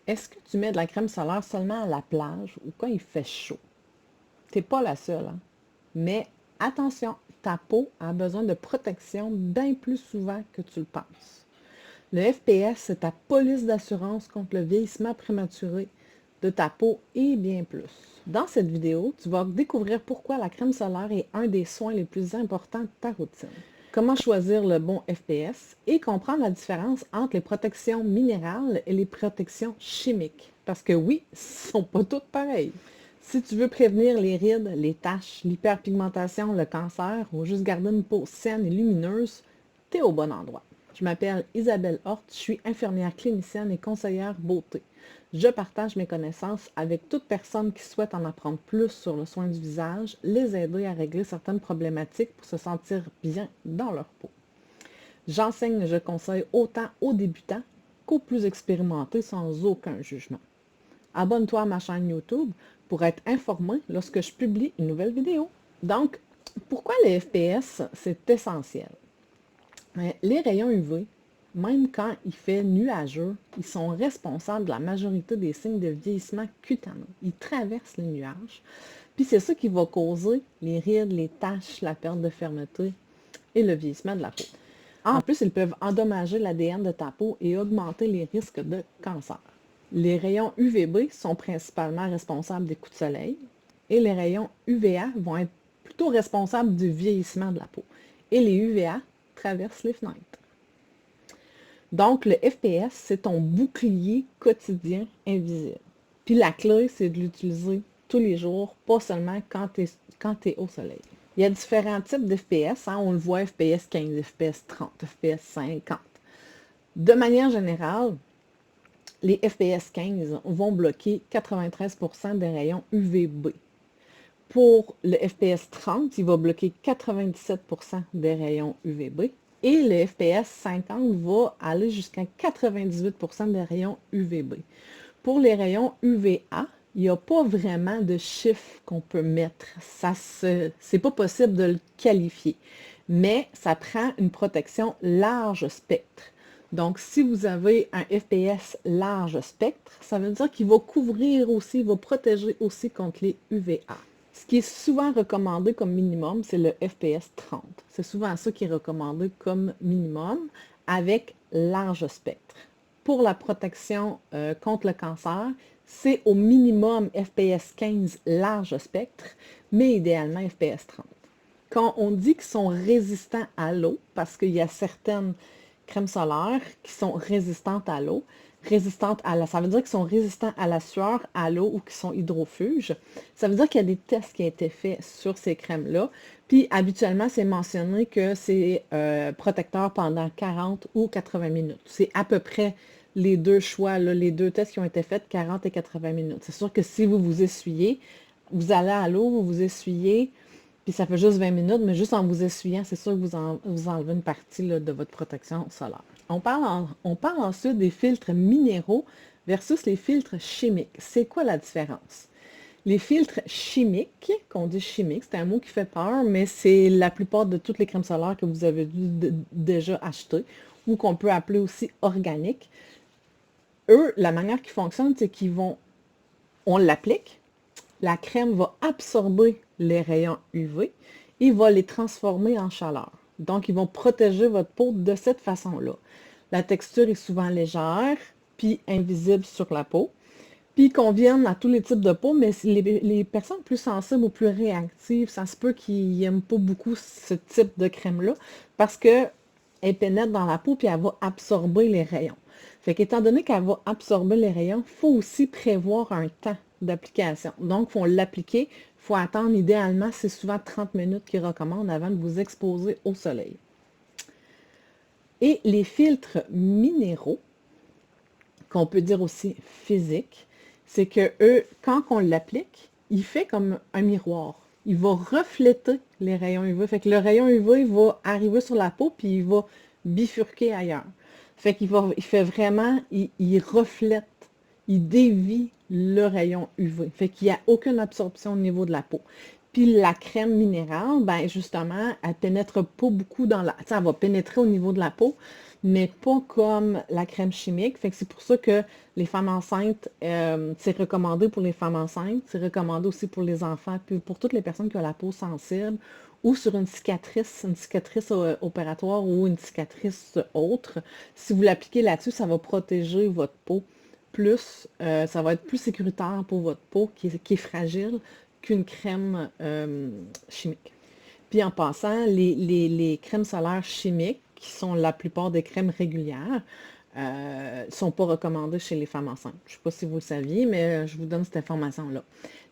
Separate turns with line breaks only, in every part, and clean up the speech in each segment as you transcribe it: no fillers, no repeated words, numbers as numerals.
Est-ce que tu mets de la crème solaire seulement à la plage ou quand il fait chaud? T'es pas la seule, hein? Mais attention, ta peau a besoin de protection bien plus souvent que tu le penses. Le FPS, c'est ta police d'assurance contre le vieillissement prématuré de ta peau et bien plus. Dans cette vidéo, tu vas découvrir pourquoi la crème solaire est un des soins les plus importants de ta routine. Comment choisir le bon FPS et comprendre la différence entre les protections minérales et les protections chimiques. Parce que oui, elles ne sont pas toutes pareilles. Si tu veux prévenir les rides, les taches, l'hyperpigmentation, le cancer ou juste garder une peau saine et lumineuse, tu es au bon endroit. Je m'appelle Isabelle Horte, je suis infirmière clinicienne et conseillère beauté. Je partage mes connaissances avec toute personne qui souhaite en apprendre plus sur le soin du visage, les aider à régler certaines problématiques pour se sentir bien dans leur peau. J'enseigne et je conseille autant aux débutants qu'aux plus expérimentés sans aucun jugement. Abonne-toi à ma chaîne YouTube pour être informé lorsque je publie une nouvelle vidéo. Donc, pourquoi les FPS, c'est essentiel? Les rayons UV, même quand il fait nuageux, ils sont responsables de la majorité des signes de vieillissement cutané. Ils traversent les nuages. Puis c'est ça qui va causer les rides, les taches, la perte de fermeté et le vieillissement de la peau. En plus, ils peuvent endommager l'ADN de ta peau et augmenter les risques de cancer. Les rayons UVB sont principalement responsables des coups de soleil et les rayons UVA vont être plutôt responsables du vieillissement de la peau. Et les UVA traversent les fenêtres. Donc, le FPS, c'est ton bouclier quotidien invisible. Puis la clé, c'est de l'utiliser tous les jours, pas seulement quand tu es au soleil. Il y a différents types d'FPS. On le voit, FPS 15, FPS 30, FPS 50. De manière générale, les FPS 15 vont bloquer 93% des rayons UVB. Pour le FPS 30, il va bloquer 97% des rayons UVB. Et le FPS 50 va aller jusqu'à 98% des rayons UVB. Pour les rayons UVA, il n'y a pas vraiment de chiffre qu'on peut mettre. C'est pas possible de le qualifier. Mais ça prend une protection large spectre. Donc, si vous avez un FPS large spectre, ça veut dire qu'il va couvrir aussi, il va protéger aussi contre les UVA. Ce qui est souvent recommandé comme minimum, c'est le FPS 30. C'est souvent ça qui est recommandé comme minimum avec large spectre. Pour la protection contre le cancer, c'est au minimum FPS 15 large spectre, mais idéalement FPS 30. Quand on dit qu'ils sont résistants à l'eau, parce qu'il y a certaines crèmes solaires qui sont résistantes à l'eau, ça veut dire qu'ils sont résistants à la sueur, à l'eau ou qui sont hydrophuges. Ça veut dire qu'il y a des tests qui ont été faits sur ces crèmes-là. Puis habituellement, c'est mentionné que c'est protecteur pendant 40 ou 80 minutes. C'est à peu près les deux choix, là, les deux tests qui ont été faits, 40 et 80 minutes. C'est sûr que si vous vous essuyez, vous allez à l'eau, vous vous essuyez, puis ça fait juste 20 minutes, mais juste en vous essuyant, c'est sûr que vous enlevez une partie là, de votre protection solaire. On parle ensuite des filtres minéraux versus les filtres chimiques. C'est quoi la différence? Les filtres chimiques, qu'on dit chimiques, c'est un mot qui fait peur, mais c'est la plupart de toutes les crèmes solaires que vous avez dû déjà acheter ou qu'on peut appeler aussi organiques. Eux, la manière qu'ils fonctionnent, c'est on l'applique, la crème va absorber les rayons UV et va les transformer en chaleur. Donc, ils vont protéger votre peau de cette façon-là. La texture est souvent légère, puis invisible sur la peau. Puis, ils conviennent à tous les types de peau, mais les personnes plus sensibles ou plus réactives, ça se peut qu'ils n'aiment pas beaucoup ce type de crème-là parce qu'elle pénètre dans la peau puis elle va absorber les rayons. Fait qu'étant donné qu'elle va absorber les rayons, il faut aussi prévoir un temps d'application. Donc, il faut l'appliquer, il faut attendre idéalement, c'est souvent 30 minutes qu'ils recommandent avant de vous exposer au soleil. Et les filtres minéraux, qu'on peut dire aussi physiques, c'est que eux, quand on l'applique, il fait comme un miroir. Il va refléter les rayons UV. Fait que le rayon UV va arriver sur la peau, puis il va bifurquer ailleurs. Fait qu'il fait vraiment, il reflète, il dévie le rayon UV. Fait qu'il n'y a aucune absorption au niveau de la peau. Puis la crème minérale, ben justement, elle pénètre pas beaucoup dans la... Elle va pénétrer au niveau de la peau, mais pas comme la crème chimique. Fait que c'est pour ça que les femmes enceintes, c'est recommandé pour les femmes enceintes, c'est recommandé aussi pour les enfants, puis pour toutes les personnes qui ont la peau sensible ou sur une cicatrice opératoire ou une cicatrice autre. Si vous l'appliquez là-dessus, ça va protéger votre peau plus, ça va être plus sécuritaire pour votre peau qui est fragile qu'une crème chimique. Puis en passant, les crèmes solaires chimiques, qui sont la plupart des crèmes régulières, ne sont pas recommandées chez les femmes enceintes. Je ne sais pas si vous le saviez, mais je vous donne cette information-là.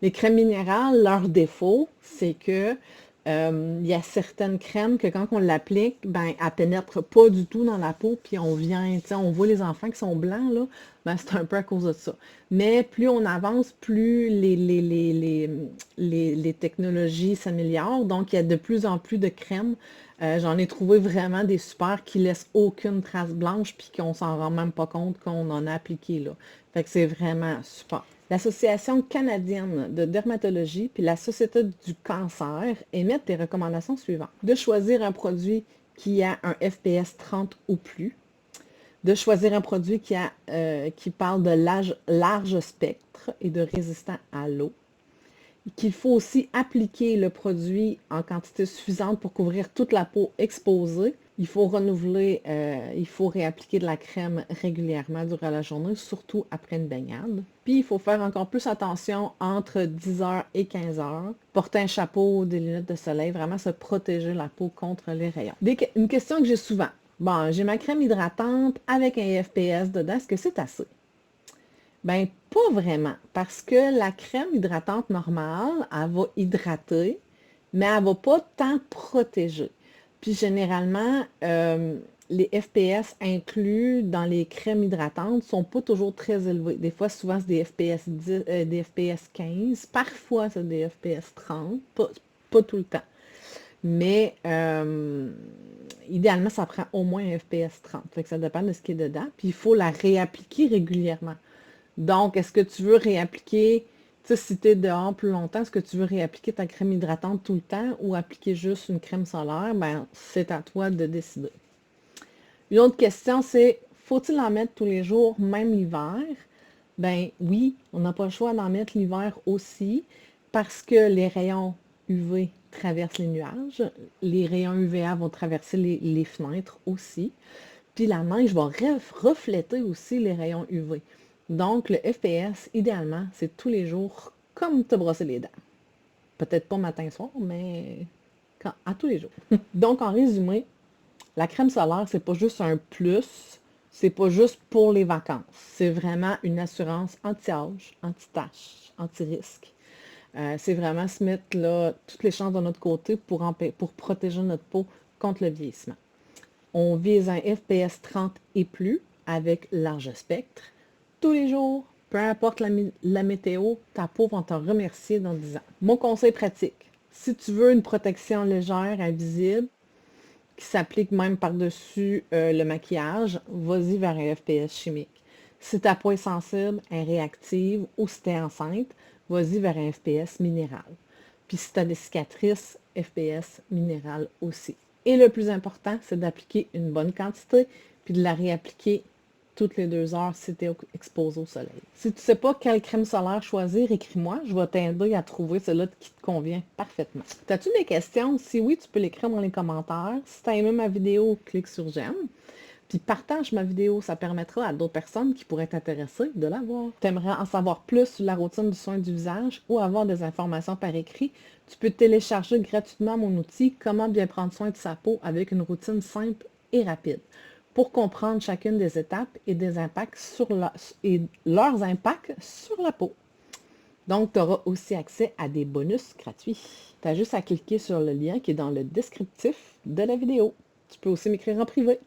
Les crèmes minérales, leur défaut, c'est que il y a certaines crèmes que quand on l'applique, ben, elle pénètre pas du tout dans la peau, puis on vient, tu sais, on voit les enfants qui sont blancs, là, ben, c'est un peu à cause de ça. Mais plus on avance, plus les technologies s'améliorent, donc il y a de plus en plus de crèmes. J'en ai trouvé vraiment des super qui laissent aucune trace blanche, puis qu'on s'en rend même pas compte qu'on en a appliqué, là. Fait que c'est vraiment super. L'Association canadienne de dermatologie puis la Société du cancer émettent des recommandations suivantes. De choisir un produit qui a un FPS 30 ou plus. De choisir un produit qui parle de large spectre et de résistant à l'eau. Qu'il faut aussi appliquer le produit en quantité suffisante pour couvrir toute la peau exposée. Il faut renouveler, il faut réappliquer de la crème régulièrement durant la journée, surtout après une baignade. Puis, il faut faire encore plus attention entre 10 heures et 15 heures. Porter un chapeau, des lunettes de soleil, vraiment se protéger la peau contre les rayons. Une question que j'ai souvent. Bon, j'ai ma crème hydratante avec un FPS dedans, est-ce que c'est assez? Ben, pas vraiment, parce que la crème hydratante normale, elle va hydrater, mais elle ne va pas tant protéger. Puis généralement, les FPS inclus dans les crèmes hydratantes ne sont pas toujours très élevés. Des fois, souvent, c'est des FPS 10, des FPS 15. Parfois, c'est des FPS 30. Pas tout le temps. Mais idéalement, ça prend au moins un FPS 30. Fait que ça dépend de ce qui est dedans. Puis il faut la réappliquer régulièrement. Donc, est-ce que tu veux réappliquer, tu sais, si tu es dehors plus longtemps, est-ce que tu veux réappliquer ta crème hydratante tout le temps ou appliquer juste une crème solaire? Ben, c'est à toi de décider. Une autre question, c'est, faut-il en mettre tous les jours, même l'hiver? Ben oui, on n'a pas le choix d'en mettre l'hiver aussi parce que les rayons UV traversent les nuages. Les rayons UVA vont traverser les fenêtres aussi. Puis la neige va refléter aussi les rayons UV. Donc, le FPS, idéalement, c'est tous les jours, comme te brosser les dents. Peut-être pas matin-soir, mais à tous les jours. Donc, en résumé, la crème solaire, c'est pas juste un plus, c'est pas juste pour les vacances. C'est vraiment une assurance anti-âge, anti-tache, anti-risque. C'est vraiment se mettre là, toutes les chances de notre côté pour protéger notre peau contre le vieillissement. On vise un FPS 30 et plus avec large spectre. Tous les jours, peu importe la météo, ta peau va t'en remercier dans 10 ans. Mon conseil pratique, si tu veux une protection légère, invisible, qui s'applique même par-dessus le maquillage, vas-y vers un FPS chimique. Si ta peau est sensible, est réactive ou si tu es enceinte, vas-y vers un FPS minéral. Puis si tu as des cicatrices, FPS minéral aussi. Et le plus important, c'est d'appliquer une bonne quantité, puis de la réappliquer toutes les 2 heures si tu es exposé au soleil. Si tu ne sais pas quelle crème solaire choisir, écris-moi. Je vais t'aider à trouver celle-là qui te convient parfaitement. As-tu des questions? Si oui, tu peux l'écrire dans les commentaires. Si tu as aimé ma vidéo, clique sur j'aime. Puis partage ma vidéo, ça permettra à d'autres personnes qui pourraient être intéressées de la voir. Tu aimerais en savoir plus sur la routine du soin du visage ou avoir des informations par écrit, tu peux télécharger gratuitement mon outil « Comment bien prendre soin de sa peau avec une routine simple et rapide » pour comprendre chacune des étapes et des impacts et leurs impacts sur la peau. Donc, tu auras aussi accès à des bonus gratuits. Tu as juste à cliquer sur le lien qui est dans le descriptif de la vidéo. Tu peux aussi m'écrire en privé.